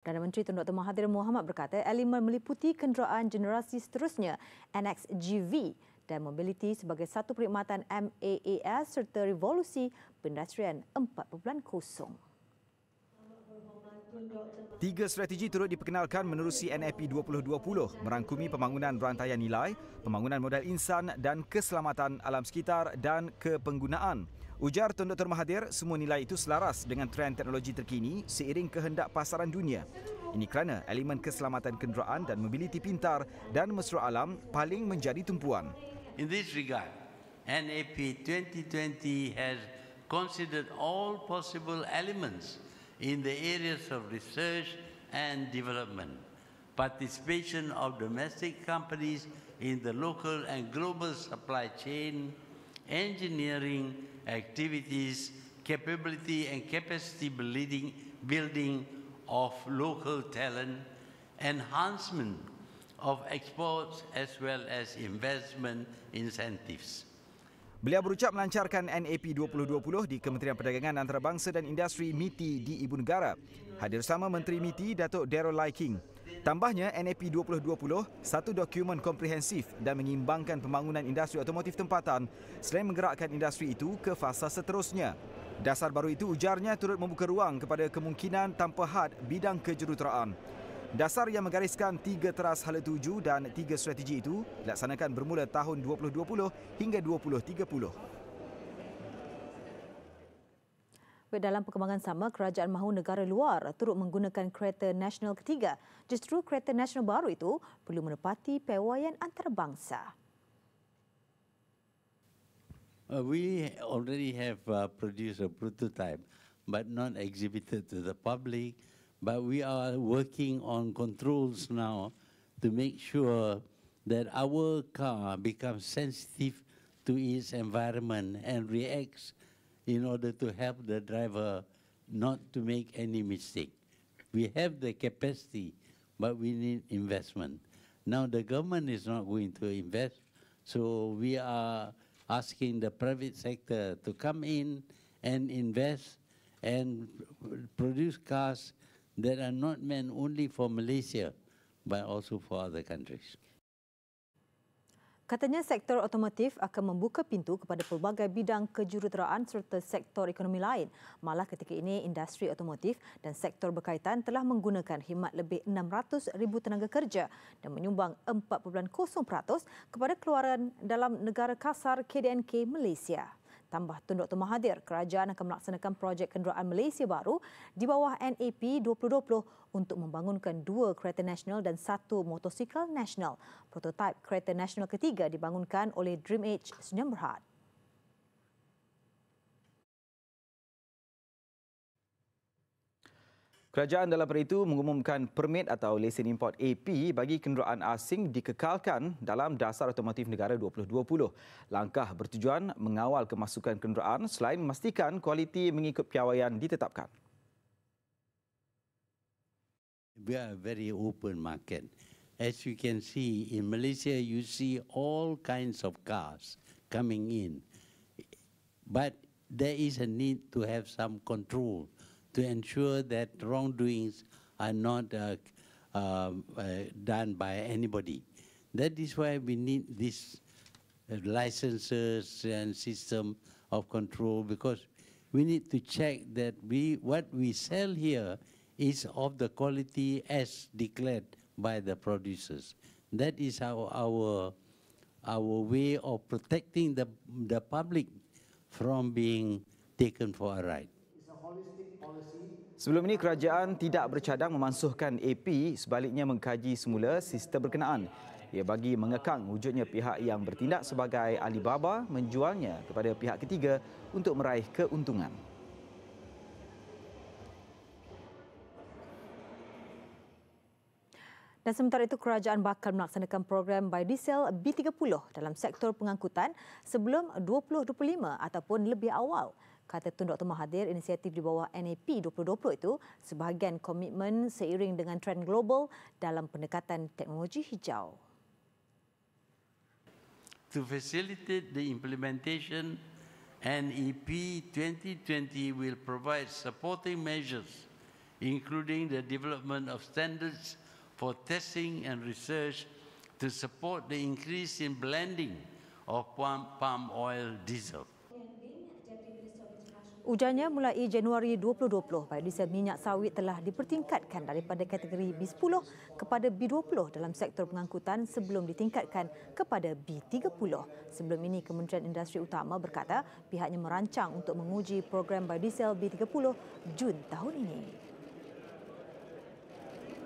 Perdana Menteri Tun Dr. Mahathir Mohamad berkata elemen meliputi kenderaan generasi seterusnya NXGV dan mobiliti sebagai satu perkhidmatan MAAS serta revolusi perindustrian 4.0. Tiga strategi turut diperkenalkan menerusi NAP 2020 merangkumi pembangunan rantaian nilai, pembangunan modal insan dan keselamatan alam sekitar dan kepenggunaan. Ujar Tun Dr. Mahathir, semua nilai itu selaras dengan trend teknologi terkini seiring kehendak pasaran dunia. Ini kerana elemen keselamatan kenderaan dan mobiliti pintar dan mesra alam paling menjadi tumpuan. In this regard, NAP 2020 has considered all possible elements in the areas of research and development, participation of domestic companies in the local and global supply chain, engineering activities, capability and capacity building of local talent, enhancement of exports as well as investment incentives. Beliau berucap melancarkan NAP 2020 di Kementerian Perdagangan Antarabangsa dan Industri MITI di Ibu Negara. Hadir bersama Menteri MITI Datuk Darrell Lai King. Tambahnya, NAP 2020 satu dokumen komprehensif dan mengimbangkan pembangunan industri otomotif tempatan selain menggerakkan industri itu ke fasa seterusnya. Dasar baru itu ujarnya turut membuka ruang kepada kemungkinan tanpa had bidang kejuruteraan. Dasar yang menggariskan 3 teras hala tuju dan 3 strategi itu dilaksanakan bermula tahun 2020 hingga 2030. Dalam perkembangan sama, kerajaan mahu negara luar turut menggunakan kereta nasional ketiga. Justru kereta nasional baru itu perlu menepati piawaian antarabangsa. We already have produced a prototype, but not exhibited to the public. But we are working on controls now to make sure that our car becomes sensitive to its environment and reacts in order to help the driver not to make any mistake. We have the capacity, but we need investment. Now the government is not going to invest, so we are asking the private sector to come in and invest and produce cars that are not meant only for Malaysia, but also for other countries. Katanya sektor otomotif akan membuka pintu kepada pelbagai bidang kejuruteraan serta sektor ekonomi lain. Malah ketika ini industri otomotif dan sektor berkaitan telah menggunakan khidmat lebih 600,000 tenaga kerja dan menyumbang 4.0% kepada keluaran dalam negara kasar KDNK Malaysia. Tambah Tun Dr. Mahathir, kerajaan akan melaksanakan projek kenderaan Malaysia baru di bawah NAP 2020 untuk membangunkan 2 kereta nasional dan 1 motosikal nasional. Prototipe kereta nasional ketiga dibangunkan oleh Dream Edge Sdn Bhd. Kerajaan dalam perkara itu mengumumkan permit atau lesen import AP bagi kenderaan asing dikekalkan dalam Dasar Otomotif Negara 2020. Langkah bertujuan mengawal kemasukan kenderaan selain memastikan kualiti mengikut piawaian ditetapkan. We are a very open market. As you can see, in Malaysia you see all kinds of cars coming in. But there is a need to have some control to ensure that wrongdoings are not done by anybody. That is why we need these licenses and system of control, because we need to check that what we sell here is of the quality as declared by the producers. That is our way of protecting the public from being taken for a ride. Sebelum ini, kerajaan tidak bercadang memansuhkan AP, sebaliknya mengkaji semula sistem berkenaan. Ia bagi mengekang wujudnya pihak yang bertindak sebagai Alibaba menjualnya kepada pihak ketiga untuk meraih keuntungan. Dan sementara itu, kerajaan bakal melaksanakan program biodiesel B30 dalam sektor pengangkutan sebelum 2025 ataupun lebih awal. Kata Tun Dr. Mahathir, inisiatif di bawah NAP 2020 itu sebahagian komitmen seiring dengan trend global dalam pendekatan teknologi hijau. To facilitate the implementation, NEP 2020 will provide supporting measures including the development of standards for testing and research to support the increase in blending of palm oil diesel. Ujarnya mulai Januari 2020, biodiesel minyak sawit telah dipertingkatkan daripada kategori B10 kepada B20 dalam sektor pengangkutan sebelum ditingkatkan kepada B30. Sebelum ini, Kementerian Industri Utama berkata pihaknya merancang untuk menguji program biodiesel B30 Jun tahun ini.